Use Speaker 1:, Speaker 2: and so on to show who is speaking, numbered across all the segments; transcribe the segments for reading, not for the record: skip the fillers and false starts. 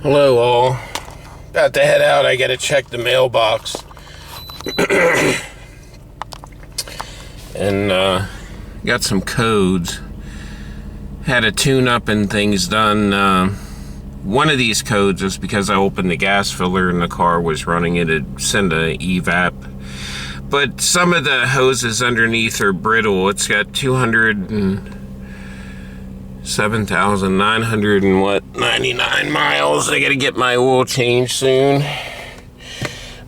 Speaker 1: Hello all. About to head out. I gotta check the mailbox. And got some codes. Had a tune-up and things done. One of these codes is because I opened the gas filler and the car was running. It'd send a evap. But some of the hoses underneath are brittle. It's got 207,999 miles. I gotta get my oil changed soon.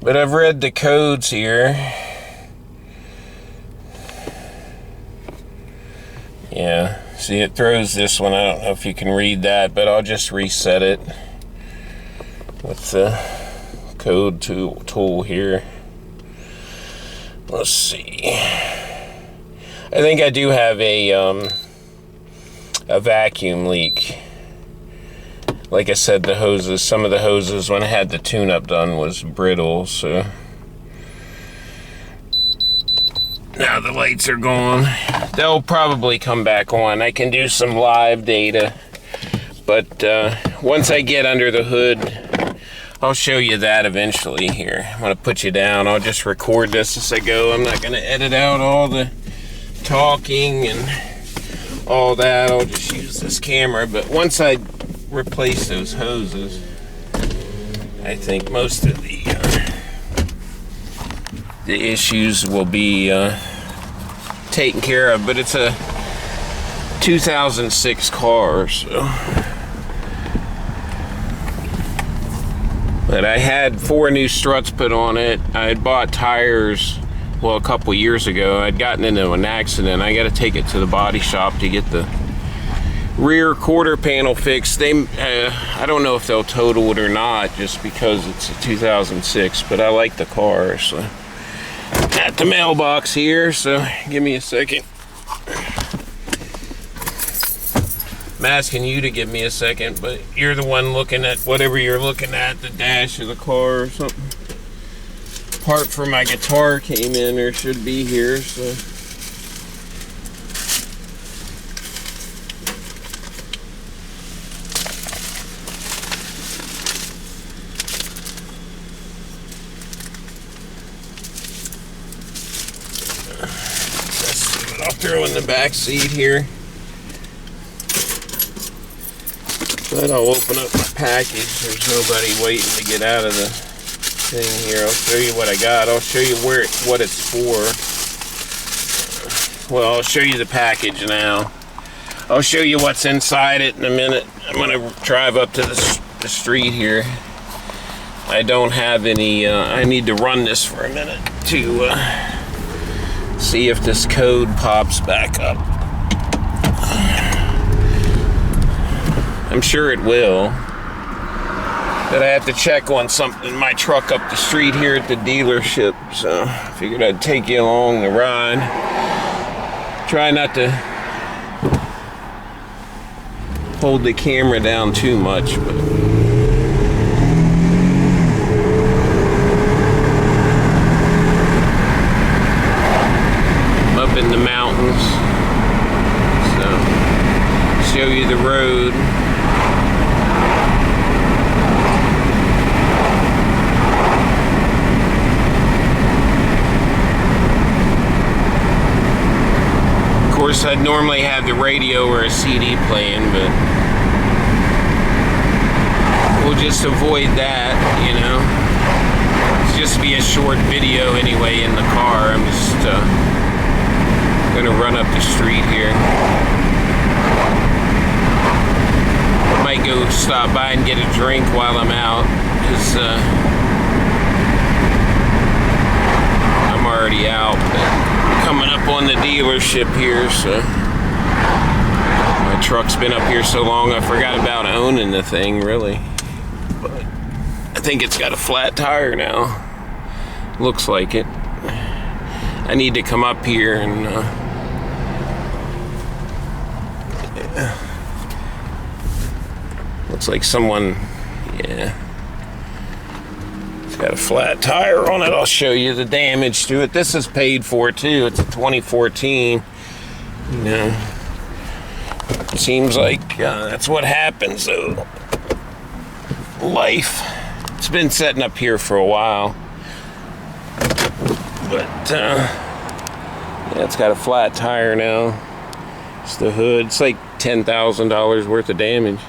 Speaker 1: But I've read the codes here. Yeah, see, it throws this one. I don't know if you can read that, but I'll just reset it with the code tool here. Let's see. I think I do have a vacuum leak. Like I said, the hoses, some of the hoses when I had the tune-up done was brittle, so now the lights are gone. They'll probably come back on. I can do some live data, but once I get under the hood, I'll show you that eventually. Here, I'm gonna put you down. I'll just record this as I go. I'm not gonna edit out all the talking and all that. I'll just use this camera. But once I replace those hoses, I think most of the issues will be taken care of. But it's a 2006 car, so. But I had 4 new struts put on it. I had bought tires, well, a couple years ago. I'd gotten into an accident. I got to take it to the body shop to get the rear quarter panel fixed. They, I don't know if they'll total it or not, just because it's a 2006. But I like the car, so at the mailbox here. So give me a second. I'm asking you to give me a second, but you're the one looking at whatever you're looking at, the dash of the car or something. Part for my guitar came in, or should be here, so. I'll throw in the back seat here. But I'll open up my package. There's nobody waiting to get out of the thing here. I'll show you what I got. I'll show you what it's for. Well, I'll show you the package now. I'll show you what's inside it in a minute. I'm going to drive up to the street here. I don't have any, I need to run this for a minute to see if this code pops back up. I'm sure it will, but I have to check on something in my truck up the street here at the dealership, so I figured I'd take you along the ride. Try not to hold the camera down too much, but I'm up in the mountains, so show you the road. Of course, I'd normally have the radio or a CD playing, but we'll just avoid that, you know. It's just be a short video anyway in the car. I'm just gonna run up the street here. I might go stop by and get a drink while I'm out, because I'm already out, but coming up on the dealership here, so my truck's been up here so long I forgot about owning the thing, really. But I think it's got a flat tire now. Looks like it. I need to come up here and yeah. Looks like someone, yeah, it's got a flat tire on it. I'll show you the damage to it. This is paid for too. It's a 2014. You know, it seems like that's what happens though. life. It's been setting up here for a while, but yeah, it's got a flat tire now. It's the hood. It's like $10,000 worth of damage.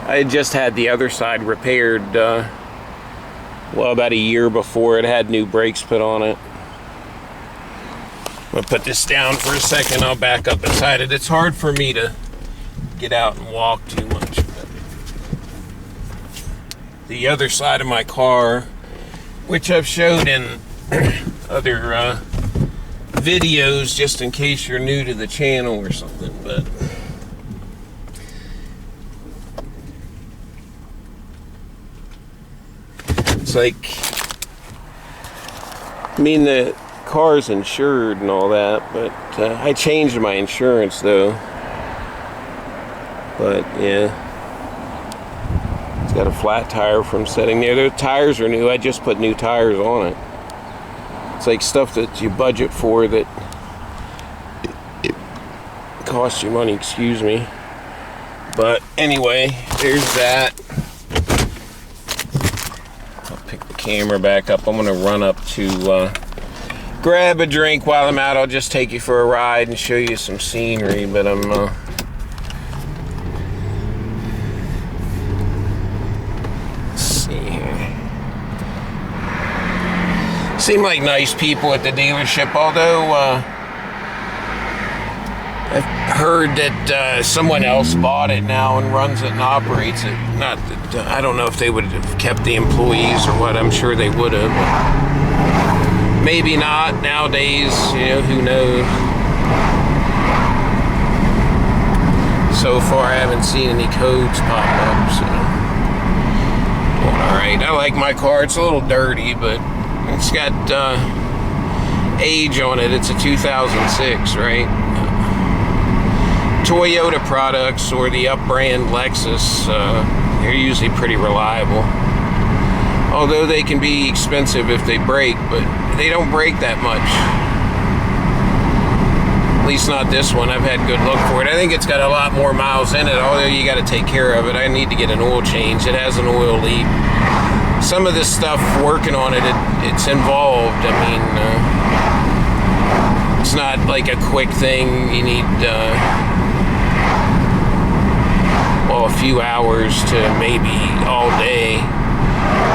Speaker 1: I had just had the other side repaired, well, about a year before. It had new brakes put on it. I'm gonna put this down for a second. I'll back up inside it. It's hard for me to get out and walk too much. But the other side of my car, which I've showed in other videos, just in case you're new to the channel or something, but it's like, I mean, the car's insured and all that, but I changed my insurance though. But yeah, it's got a flat tire from sitting there. The tires are new. I just put new tires on it. It's like stuff that you budget for that it costs you money, excuse me. But anyway, there's that. I'll pick the camera back up. I'm gonna run up to grab a drink while I'm out. I'll just take you for a ride and show you some scenery, but I'm let's see here. Seem like nice people at the dealership, although I've heard that someone else bought it now and runs it and operates it. Not that I don't know if they would have kept the employees or what. I'm sure they would have. Maybe not nowadays, you know, who knows. So far I haven't seen any codes pop up, so alright. I like my car. It's a little dirty, but it's got age on it. It's a 2006, right? Toyota products or the up-brand Lexus, they're usually pretty reliable. Although they can be expensive if they break, but they don't break that much. At least not this one. I've had good look for it. I think it's got a lot more miles in it, although you got to take care of it. I need to get an oil change. It has an oil leak. Some of this stuff, working on it, it's involved. I mean, it's not like a quick thing. You need, well, a few hours to maybe all day.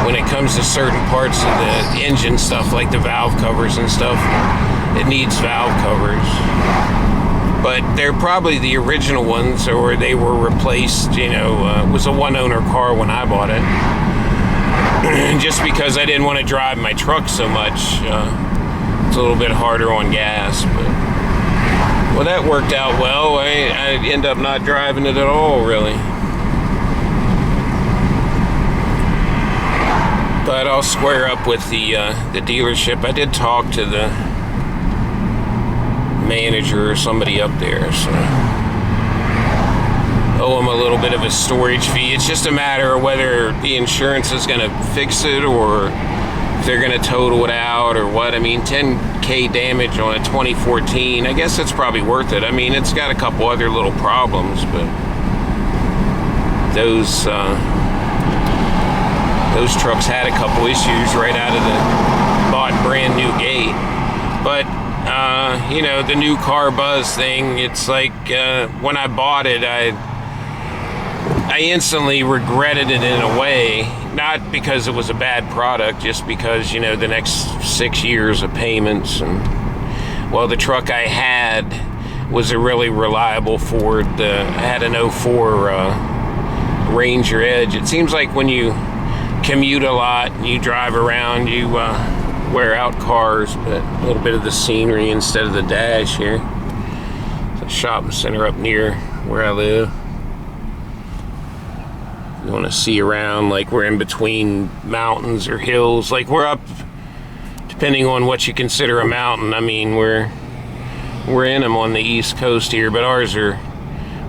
Speaker 1: When it comes to certain parts of the engine stuff, like the valve covers and stuff, it needs valve covers. But they're probably the original ones, or they were replaced, you know. It was a one-owner car when I bought it. Just because I didn't want to drive my truck so much. It's a little bit harder on gas, but well, that worked out well. I end up not driving it at all, really. But I'll square up with the dealership. I did talk to the manager or somebody up there, so owe them a little bit of a storage fee. It's just a matter of whether the insurance is going to fix it or if they're going to total it out or what. I mean, 10K damage on a 2014, I guess it's probably worth it. I mean, it's got a couple other little problems, but those trucks had a couple issues right out of the bought brand new gate. But you know, the new car buzz thing, it's like when I bought it, I instantly regretted it in a way, not because it was a bad product, just because, you know, the next 6 years of payments, and well, the truck I had was a really reliable Ford. I had an '04 Ranger Edge. It seems like when you commute a lot and you drive around, you wear out cars, but a little bit of the scenery instead of the dash here. It's a shopping center up near where I live. You want to see around, like we're in between mountains or hills, like we're up, depending on what you consider a mountain. I mean, we're in them on the East Coast here, but ours are,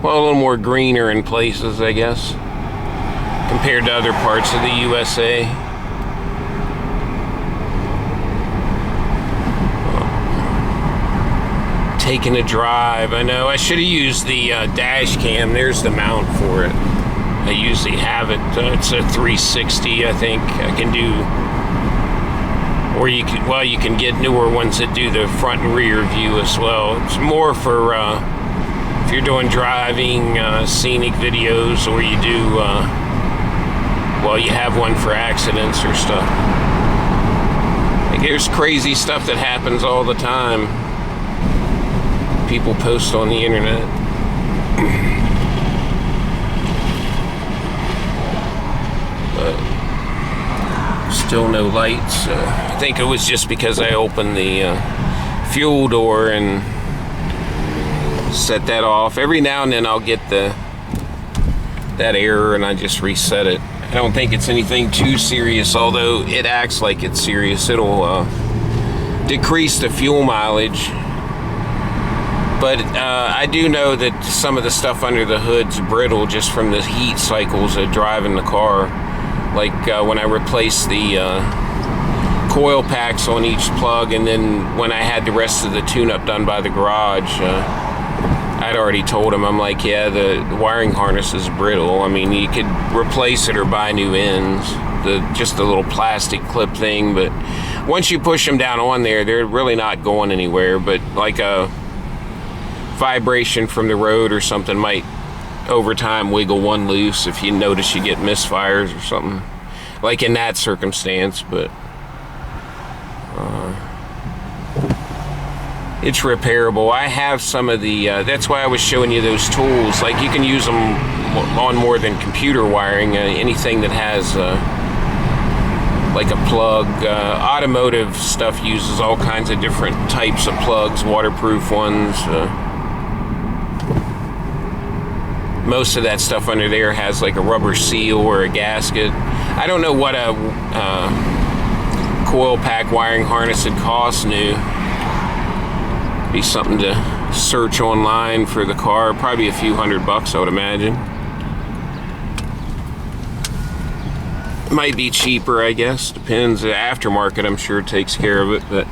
Speaker 1: well, a little more greener in places, I guess, compared to other parts of the USA. Taking a drive. I know I should have used the dash cam. There's the mount for it. I usually have it. It's a 360, I think. I can do, or you can, well, you can get newer ones that do the front and rear view as well. It's more for if you're doing driving, scenic videos, or you do, well, you have one for accidents or stuff. Like, there's crazy stuff that happens all the time. People post on the internet. But still no lights. I think it was just because I opened the fuel door and set that off. Every now and then I'll get that error and I just reset it. I don't think it's anything too serious, although it acts like it's serious. It'll decrease the fuel mileage. But I do know that some of the stuff under the hood's brittle just from the heat cycles of driving the car. Like when I replaced the coil packs on each plug, and then when I had the rest of the tune-up done by the garage, I'd already told him, I'm like, yeah, the wiring harness is brittle. I mean, you could replace it or buy new ends, just a little plastic clip thing, but once you push them down on there, they're really not going anywhere. But like a vibration from the road or something might over time wiggle one loose if you notice you get misfires or something, like in that circumstance. But it's repairable. I have some of the that's why I was showing you those tools. Like, you can use them on more than computer wiring. Anything that has like a plug. Automotive stuff uses all kinds of different types of plugs, waterproof ones. Most of that stuff under there has like a rubber seal or a gasket. I don't know what a coil pack wiring harness would cost new. Be something to search online for the car. Probably a few $100, I would imagine. Might be cheaper, I guess. Depends. The aftermarket, I'm sure, takes care of it. But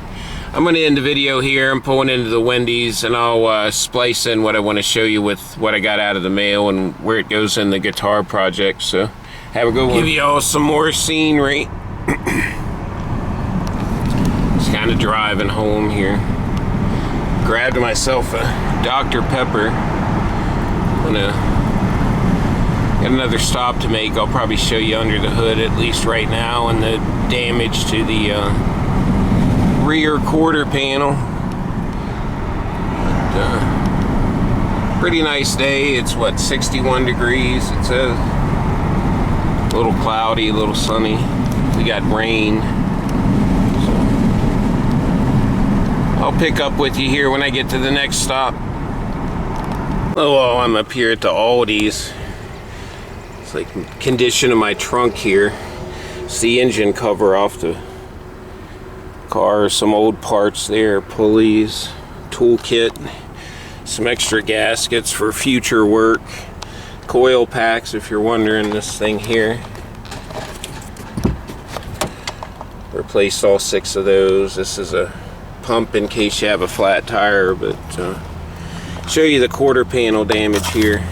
Speaker 1: I'm going to end the video here. I'm pulling into the Wendy's, and I'll splice in what I want to show you with what I got out of the mail and where it goes in the guitar project. So have a good one. Give you all some more scenery. Just kind of driving home here. Grabbed myself a Dr. Pepper. I'm gonna got another stop to make. I'll probably show you under the hood, at least right now, and the damage to the rear quarter panel. But, pretty nice day. It's what, 61 degrees it says. A little cloudy, a little sunny. We got rain. I'll pick up with you here when I get to the next stop. Oh, well, I'm up here at the Aldi's. It's like condition of my trunk here. It's the engine cover off the car. Some old parts there, pulleys, toolkit, some extra gaskets for future work, coil packs if you're wondering, this thing here. Replaced all 6 of those. This is a pump in case you have a flat tire, but show you the quarter panel damage here.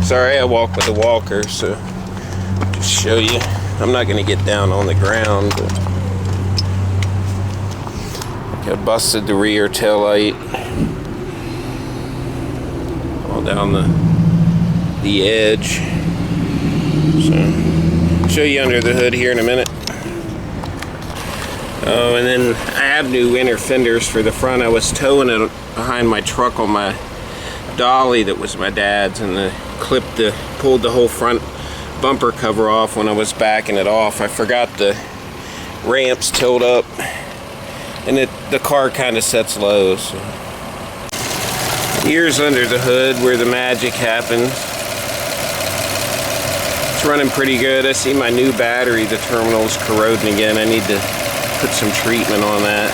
Speaker 1: Sorry, I walk with a walker, so just show you. I'm not going to get down on the ground, but I busted the rear tail light all down the edge. So show you under the hood here in a minute. Oh, and then I have new inner fenders for the front. I was towing it behind my truck on my dolly that was my dad's, and pulled the whole front bumper cover off when I was backing it off. I forgot the ramps tilt up, and the car kind of sets low. So. Here's under the hood where the magic happens. It's running pretty good. I see my new battery, the terminal's corroding again. I need to put some treatment on that,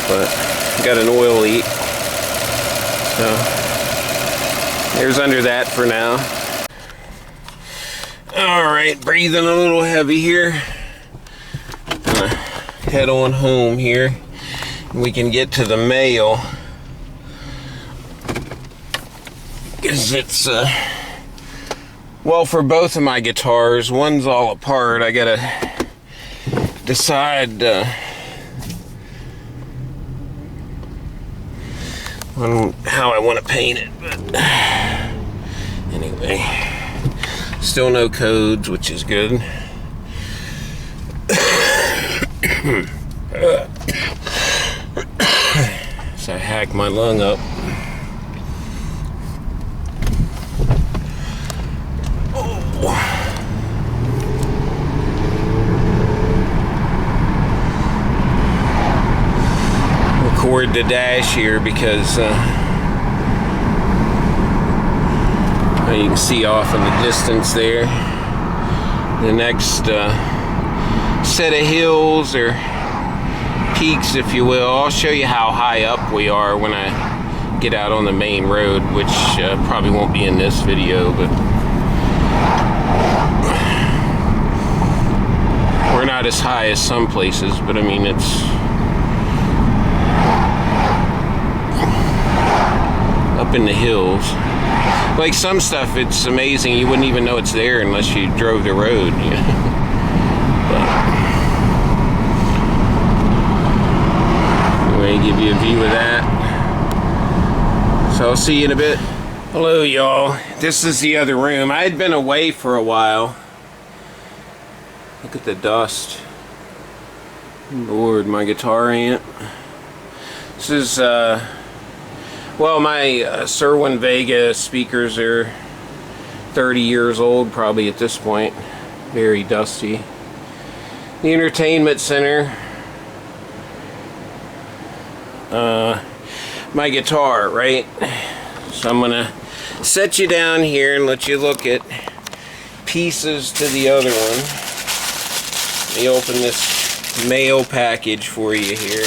Speaker 1: but got an oil leak. So there's under that for now. Alright, breathing a little heavy here. Gonna head on home here. We can get to the mail, because it's Well, for both of my guitars, one's all apart. I gotta decide on how I want to paint it. But anyway, still no codes, which is good. So I hacked my lung up. Record the dash here because you can see off in the distance there the next set of hills or peaks, if you will. I'll show you how high up we are when I get out on the main road, which probably won't be in this video, but we're not as high as some places, but I mean it's up in the hills. Like some stuff, it's amazing. You wouldn't even know it's there unless you drove the road. You know? Anyway, give you a view of that. So I'll see you in a bit. Hello, y'all. This is the other room. I had been away for a while. Look at the dust. Lord, my guitar amp. This is well, my Serwin Vega speakers are 30 years old probably at this point. Very dusty. The entertainment center. My guitar, right? So I'm gonna set you down here and let you look at pieces to the other one. Let me open this mail package for you here.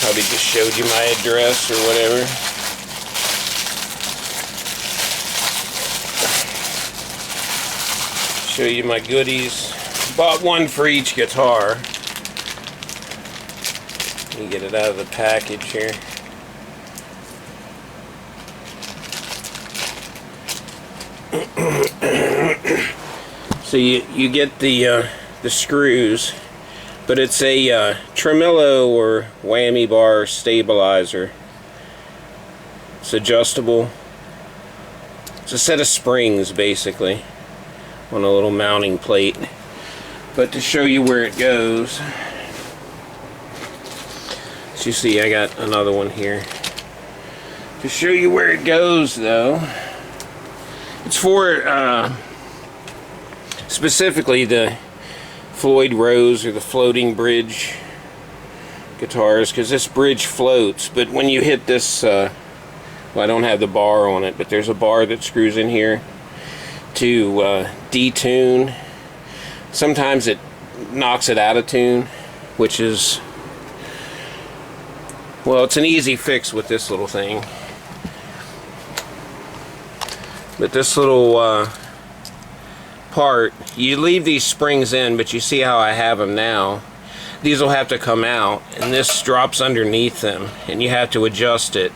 Speaker 1: Probably just showed you my address or whatever. Show you my goodies. Bought one for each guitar. Let me get it out of the package here. So you get the screws, but it's a tremolo or whammy bar stabilizer. It's adjustable. It's a set of springs basically on a little mounting plate. But to show you where it goes, as you see, I got another one here. To show you where it goes though, it's for specifically the Floyd Rose or the floating bridge guitars, because this bridge floats, but when you hit this, well, I don't have the bar on it, but there's a bar that screws in here to detune. Sometimes it knocks it out of tune, which is, well, it's an easy fix with this little thing. But this little part, you leave these springs in, but you see how I have them now. These will have to come out, and this drops underneath them, and you have to adjust it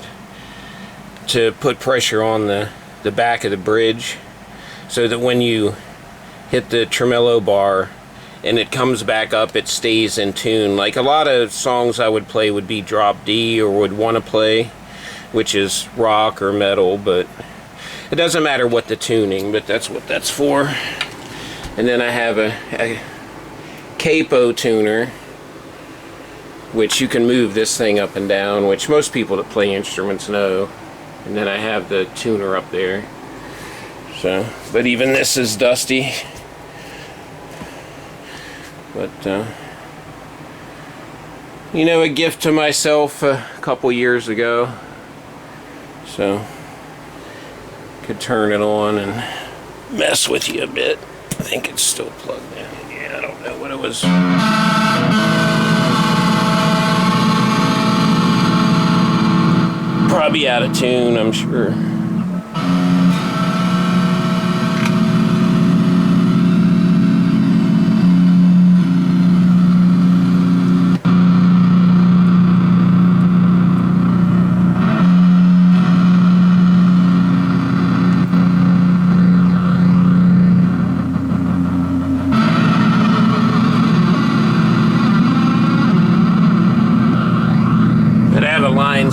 Speaker 1: to put pressure on the back of the bridge, so that when you hit the tremolo bar and it comes back up, it stays in tune. Like a lot of songs I would play would be drop D or would want to play, which is rock or metal, but it doesn't matter what the tuning, but that's what that's for. And then I have a capo tuner, which you can move this thing up and down, which most people that play instruments know. And then I have the tuner up there. So, but even this is dusty. But you know, a gift to myself a couple years ago. So could turn it on and mess with you a bit. I think it's still plugged in. Yeah, I don't know what it was. Probably out of tune, I'm sure.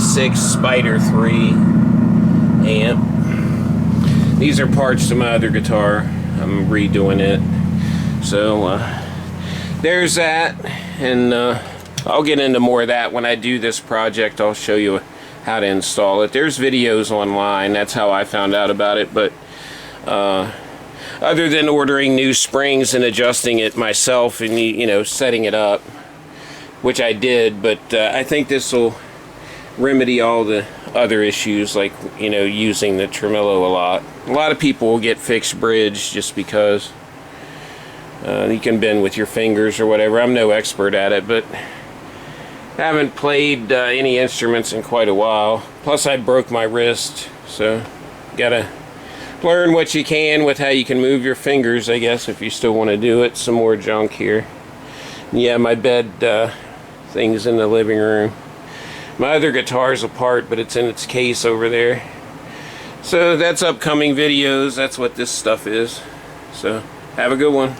Speaker 1: 1.6 Spider 3 amp. These are parts to my other guitar. I'm redoing it. So there's that, and I'll get into more of that when I do this project. I'll show you how to install it. There's videos online. That's how I found out about it. But other than ordering new springs and adjusting it myself and, you know, setting it up, which I did, but I think this will remedy all the other issues, like, you know, using the tremolo a lot. A lot of people will get fixed bridge just because you can bend with your fingers or whatever. I'm no expert at it, but I haven't played any instruments in quite a while. Plus I broke my wrist, so gotta learn what you can with how you can move your fingers, I guess, if you still want to do it. Some more junk here. Yeah, my bed thing's in the living room. My other guitar's apart, but it's in its case over there. So that's upcoming videos. That's what this stuff is. So have a good one.